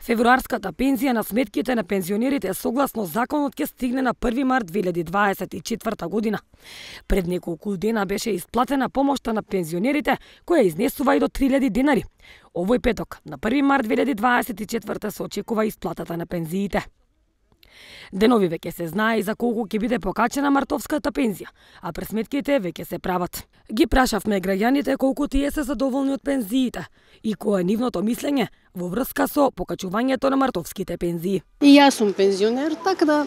Февруарската пензија на сметките на пензионерите согласно законот ќе стигне на 1 март 2024 година. Пред неколку дена беше исплатена помошта на пензионерите која изнесува и до 3000 денари. Овој петок, на 1 март 2024 се очекува исплатата на пензиите. Денови веќе се знае и за колку ќе биде покачена мартовската пензија, а пресметките веќе се прават. Ги прашавме граѓаните колку тие се задоволни од пензиите и кое е нивното мислење во врска со покачувањето на мартовските пензии. И јас сум пензионер, така да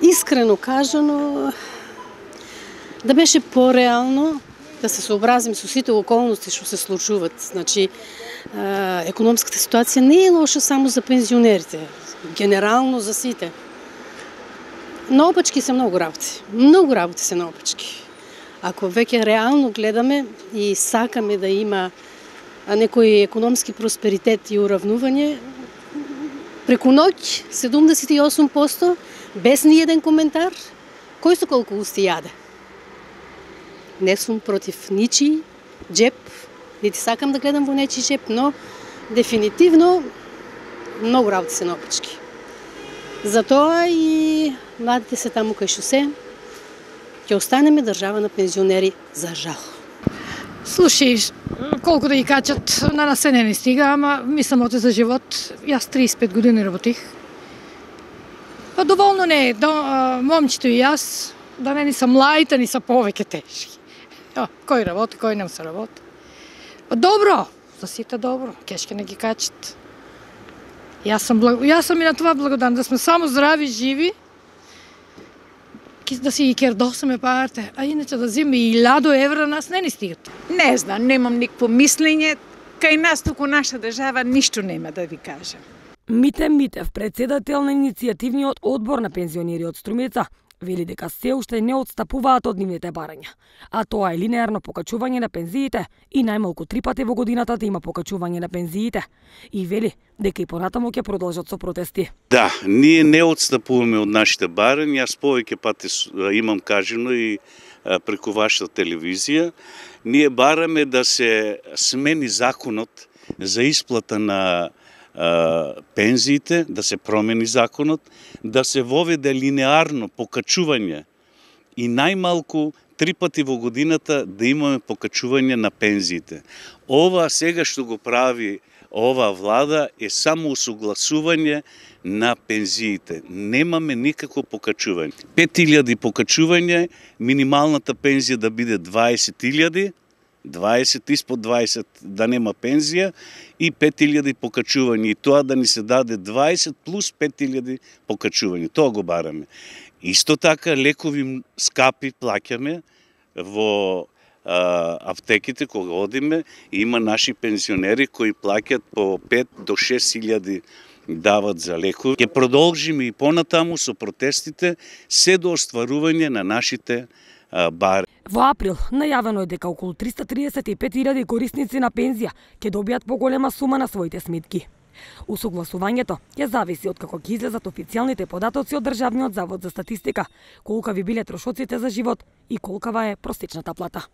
искрено кажано да беше пореално да се сообразим со сите околности што се случуваат. Значи, економската ситуација не е лоша само за пензионерите, генерално за сите. Наопачки се многу работи. Многу работи се наопачки. Ако веќе реално гледаме и сакаме да има некој економски просперитет и уравнување, преку ноќ 78% без ни еден коментар, кој со колку усти јаде. Не сум против ничи джеп, нити сакам да гледам во нечи джеп, но дефинитивно многу работи се наопачки. Затоа и младите се таму кај што се, ќе останеме држава на пензионери за жал. Слушај, колку да ги качат, на нас се не стига, ама мислам оте за живот. Јас 35 години работих. Па доволно не е, момчето и јас, да не ни са младите, ни са повеќе тешки. Кој работи, кој не се работи. Па добро, за сите добро, кешке не ги качат. Јас сум и на това благодарна, да сме само здрави, живи, да си ги кердосаме парите, а иначе да земе и 1000 евра нас не ни стигат. Не знам, немам никакво мислење, кај нас туку наша држава ништо нема да ви кажам. Мите Митев, председател на иницијативниот одбор на пензионери од Струмица, вели дека се уште не отстапуваат од нивните барања, а тоа е линеарно покачување на пензиите и најмалку 3 пати во годината да има покачување на пензиите. И вели дека и понатаму ќе продолжат со протести. Да, ние не отстапуваме од нашите барања, јас повеќе пати имам кажано и преку вашата телевизија. Ние бараме да се смени законот за исплата на пензиите, да се промени законот, да се воведе линеарно покачување и најмалку 3 пати во годината да имаме покачување на пензиите. Ова сега што го прави ова влада е само усогласување на пензиите. Немаме никакво покачување. 5000 покачување, минималната пензија да биде 20.000, 20, испод 20 да нема пензија и 5000 покачување. И тоа да ни се даде 20 плюс 5000 покачување. Тоа го бараме. Исто така лекови скапи плаќаме во аптеките кога одиме. Има наши пензионери кои плаќат по 5 до 6000 дават за лекови. Ќе продолжиме и понатаму со протестите се до остварување на нашите бари. Во април најавено е дека околу 335.000 корисници на пензија ќе добијат поголема сума на своите сметки. Усогласувањето ќе зависи од како ќе излезат официјалните податоци од Државниот завод за статистика, колка ви биле трошоците за живот и колкава е просечната плата.